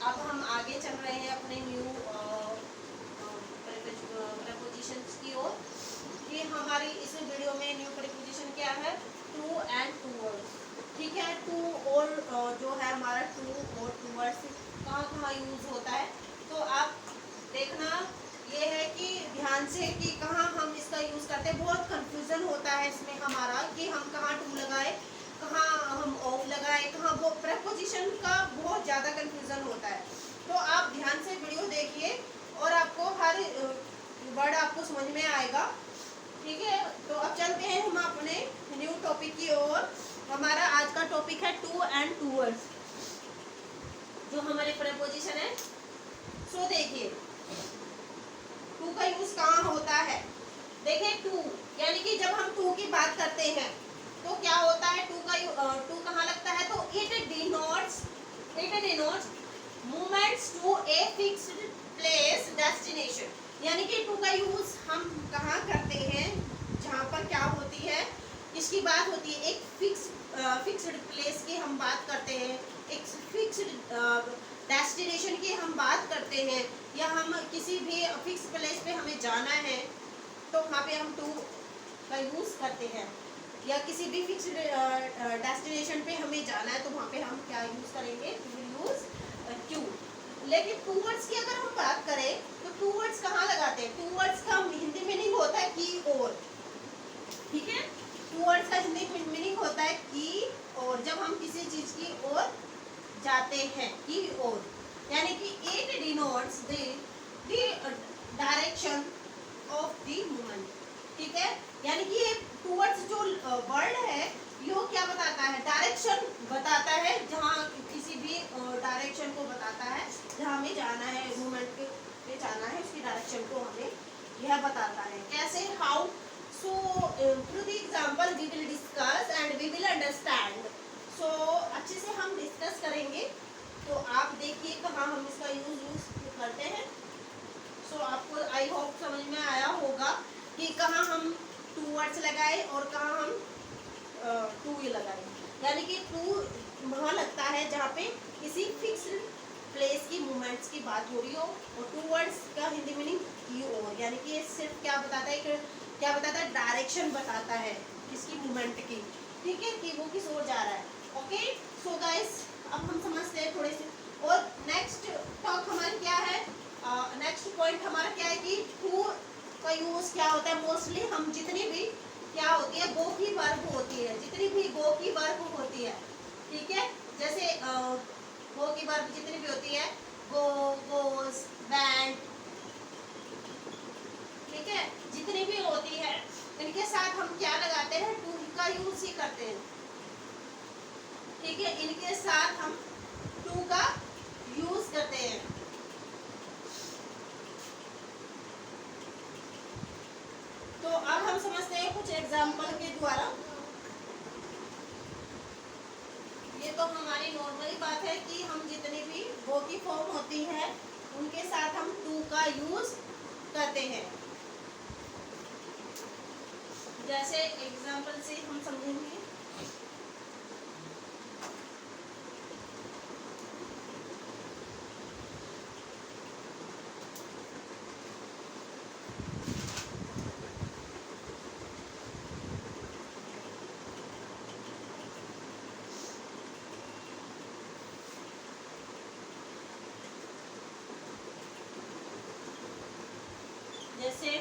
अब हम आगे चल रहे हैं अपने न्यू प्रीपोजिशंस की ओर। कि हमारी इस वीडियो में न्यू प्रीपोजिशन क्या है, टू एंड टूवर्ड्स। ठीक है, टू और जो है हमारा टू और टूवर्ड्स कहाँ कहाँ यूज होता है, तो आप देखना ये है कि ध्यान से कि कहाँ हम इसका यूज करते हैं। बहुत कंफ्यूजन होता है इसमें हमारा कि हम कहाँ टू लगाए, कहाँ हम ऑफ लगाए, कहाँ वो प्रेपोजिशन का बहुत ज़्यादा कंफ्यूजन होता है। तो आप ध्यान से वीडियो देखिए और आपको हर वर्ड आपको समझ में आएगा। ठीक है, तो अब चलते हैं हम अपने न्यू टॉपिक की ओर। हमारा आज का टॉपिक है टू एंड टूवर्ड्स, जो हमारे प्रेपोजिशन है। सो देखिए टू का यूज कहाँ होता है। देखिए टू यानी कि जब हम टू की बात करते हैं तो क्या होता है, टू कहाँ लगता है, तो it denotes movements to a fixed place destination. यानी कि टू का यूज हम कहाँ करते हैं, जहाँ पर क्या होती है, इसकी बात होती है, एक फिक्स्ड प्लेस की हम बात करते हैं, एक फिक्स्ड डेस्टिनेशन की हम बात करते हैं, या हम किसी भी फिक्स प्लेस पे हमें जाना है तो वहाँ पे हम टू का यूज़ करते हैं। या किसी भी फिक्स डेस्टिनेशन पे हमें जाना है तो वहाँ पे हम क्या यूज़ करेंगे, यूज़ टू। लेकिन टूवर्ड्स की अगर हम बात करें तो टूवर्ड्स कहाँ लगाते हैं, टूवर्ड्स का हिंदी मीनिंग होता है की ओर। ठीक है, टूवर्ड्स का हिंदी मीनिंग होता है की ओर। जब हम किसी चीज़ की ओर जाते हैं, की ओर, यानी कि it denotes the direction of the movement. ठीक है, यानी कि ये टूवर्ड्स जो वर्ड है यो क्या बताता है, डायरेक्शन बताता है, जहाँ किसी भी डायरेक्शन को बताता है, जहाँ हमें जाना है, मूवमेंट पे जाना है, उसकी डायरेक्शन को हमें यह बताता है। कैसे, how, so through the example we will discuss and we will understand. So अच्छे से हम डिस्कस करेंगे, तो आप देखिए कहाँ हम इसका यूज करते हैं। सो आपको आई होप समझ में आया होगा कि कहाँ हम टूवर्ड्स लगाए और कहाँ हम टू लगाए। यानी कि टू वहाँ लगता है जहाँ पे किसी फिक्स्ड प्लेस की मूवमेंट्स की बात हो रही हो, और टूवर्ड्स का हिंदी मीनिंग की ओर, यानी कि ये सिर्फ क्या बताता है, क्या बताता है, डायरेक्शन बताता है किसकी मूवमेंट की। ठीक है, कि वो किस ओर जा रहा है। ओके, सो गाइस अब हम समझते हैं थोड़े से। और नेक्स्ट टॉक हमारी क्या है, नेक्स्ट पॉइंट हमारा क्या है कि टू का यूज क्या होता है। मोस्टली हम जितनी भी क्या होती है, गो की वर्ब होती है, जितनी भी गो की वर्ब होती है, ठीक है, जैसे गो की वर्ब जितनी भी होती है, गो, गोस, वेंट, ठीक है, जितनी भी होती है इनके साथ हम क्या लगाते हैं, टू का यूज ही करते हैं। ठीक है, इनके साथ हम टू का यूज करते हैं। तो अब हम समझते हैं कुछ एग्जाम्पल के द्वारा। ये तो हमारी नॉर्मली बात है कि हम जितनी भी गो की फॉर्म होती है उनके साथ हम टू का यूज करते हैं। जैसे एग्जाम्पल से हम समझेंगे, जैसे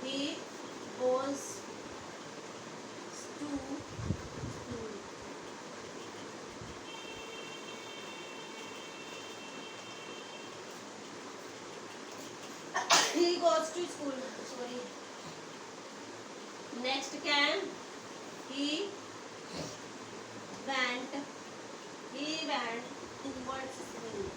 he goes to school। he goes to school, sorry। next can he went towards school।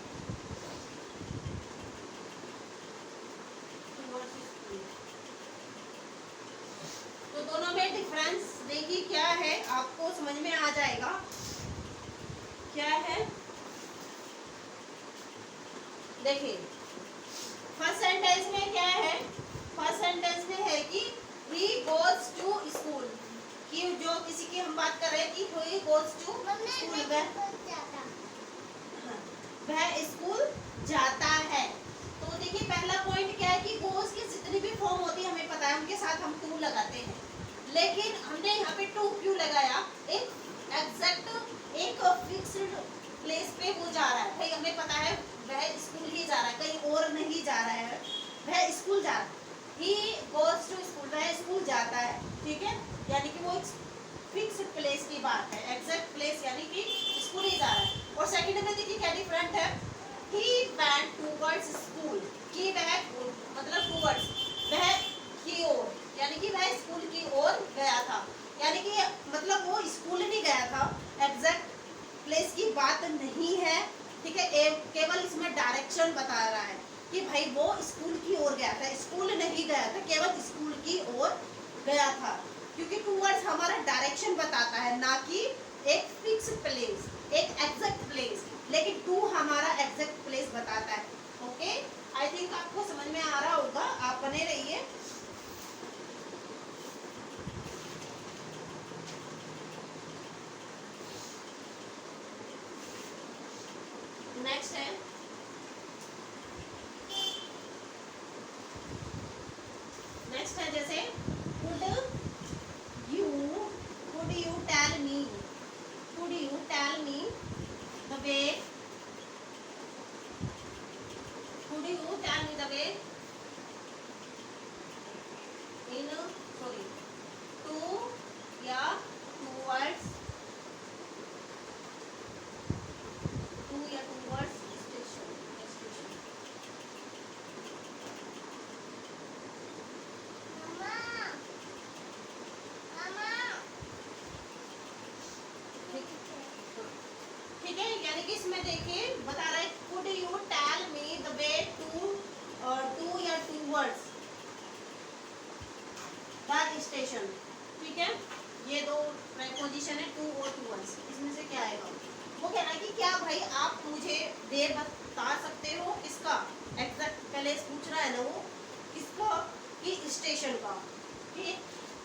तो दोनों में डिफरेंस देखिए क्या है, आपको समझ में आ जाएगा क्या है। देखिए फर्स्ट सेंटेंस में क्या है, फर्स्ट सेंटेंस में है कि he goes to school, कि जो किसी की हम बात कर रहे हैं कि he गोज टू स्कूल, वह स्कूल जाता है। तो देखिए पहला पॉइंट क्या है कि गोज की जितनी भी फॉर्म होती है हमें पता है, उनके साथ हम टू लगाते हैं, लेकिन हमने यहाँ पे टू क्यों लगाया? एक एग्जैक्ट एक फिक्स्ड प्लेस पे वो जा रहा है, भाई हमें पता है वह स्कूल ही जा रहा है, कहीं और नहीं जा रहा है, वह स्कूल जा रहा है, ही गोज टू स्कूल, वह स्कूल जाता है, ठीक है, यानी कि वो एक फिक्स्ड प्लेस की बात है, एग्जैक्ट प्लेस यानी कि स्कूल ही जा रहा है। और सेकंड में देखिए क्या डिफरेंट है, he went towards school, कि वह मतलब towards वह की ओर, यानी कि वह स्कूल की ओर गया था, यानी कि मतलब वो स्कूल नहीं गया था, एग्जैक्ट प्लेस की बात नहीं है, ठीक है, केवल इसमें डायरेक्शन बता रहा है कि भाई वो स्कूल की ओर गया था, स्कूल नहीं गया था, केवल स्कूल की ओर गया था, क्योंकि टूवर्ड्स हमारा डायरेक्शन बताता है, ना कि एक फिक्स प्लेस, एक एग्जैक्ट प्लेस, लेकिन टू हमारा एग्जैक्ट प्लेस बताता है। ओके, आई थिंक आपको समझ में आ रहा होगा, आप बने रहिए। नेक्स्ट है जैसे could you tell me the way, could you tell me the way in sorry to या towards station, ठीक है, यानी कि इसमें देखिए बता रहा है could you tell me the way to या towards the station, ठीक है, ये दो प्रीपोजिशन है टू और towards, इसमें से क्या आएगा? वो कह रहा है कि क्या भाई आप मुझे वे बता सकते हो किसका, एग्जैक्ट प्लेस पूछ रहा है ना वो, किसका, कि स्टेशन का, ठीक है,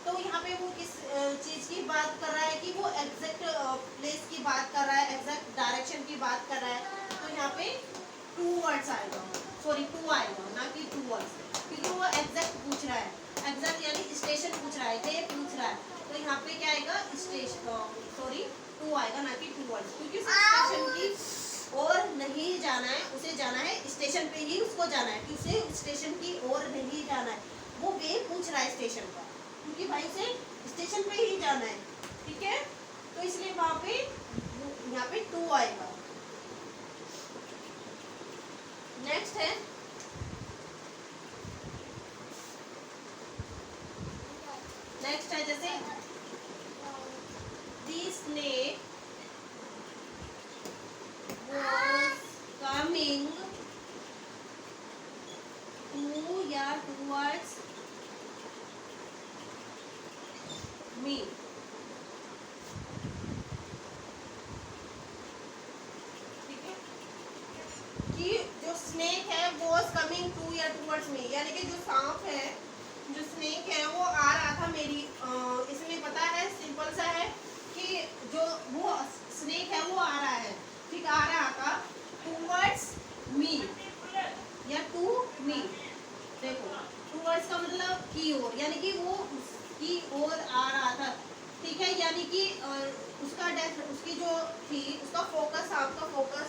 तो यहाँ पे वो किस चीज की बात कर रहा है कि वो एग्जैक्ट प्लेस की बात कर रहा है, एग्जैक्ट डायरेक्शन की बात कर रहा है, तो यहाँ पे टूवर्ड्स आएगा, सॉरी टू आएगा, ना कि टूवर्ड्स, क्योंकि वो एग्जैक्ट पूछ रहा है, एग्जैक्ट यानी स्टेशन पूछ रहा है, वे पूछ रहा है, तो यहाँ पे क्या आएगा, स्टेशन, सॉरी टू आएगा, ना कि टूवर्ड्स, क्योंकि स्टेशन की और नहीं जाना है, उसे जाना है स्टेशन पे ही उसको जाना है, कि उसे स्टेशन की ओर नहीं जाना है, वो वे पूछ रहा है स्टेशन का, क्योंकि भाई उसे स्टेशन पे ही जाना है, ठीक है, तो इसलिए वहां पे यहाँ पे टू आएगा। नेक्स्ट है जैसे the snake was coming to या towards me, ठीक है, कि जो स्नेक है was coming to या towards me, यानी कि जो सांप है, जो स्नेक है वो आ रहा था मेरी, इसमें पता है सिंपल सा है कि जो वो स्नेक है वो आ रहा है, ठीक, आ रहा था टूवर्ड्स मी या टू मी, देखो टूवर्ड्स का मतलब की ओर, यानी कि वो उसकी ओर आ रहा था, ठीक है, यानी कि उसकी जो थी उसका फोकस, आपका फोकस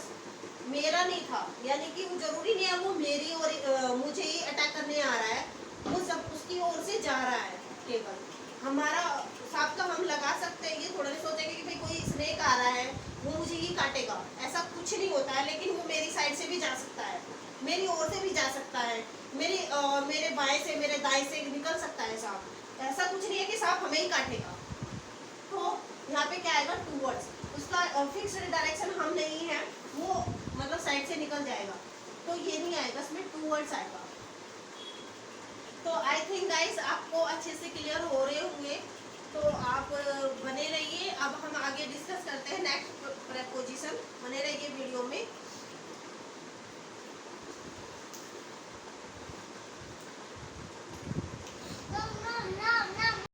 मेरा नहीं था, यानी कि वो जरूरी नहीं है वो मेरी और मुझे ही अटैक करने आ रहा है, वो सब उसकी ओर से जा रहा है, केवल हमारा सांप का हम लगा सकते हैं, ये थोड़ा नहीं सोचेंगे कि भाई कोई स्नेक आ रहा है वो मुझे ही काटेगा, ऐसा कुछ नहीं होता है, लेकिन वो मेरी साइड से भी जा सकता है, मेरी ओर से भी जा सकता है, मेरे बाएं से मेरे दाएं से निकल सकता है सांप, ऐसा कुछ नहीं है कि सांप हमें ही काटेगा। तो यहाँ पे क्या आएगा, टूवर्ड्स, उसका फिक्स्ड डायरेक्शन हम नहीं है, वो मतलब साइड से निकल जाएगा, तो ये नहीं आएगा, इसमें टूवर्ड्स आएगा। तो आई थिंक गाइस आपको अच्छे से क्लियर हो रहे होंगे, तो आप बने रहिए। अब हम आगे डिस्कस करते हैं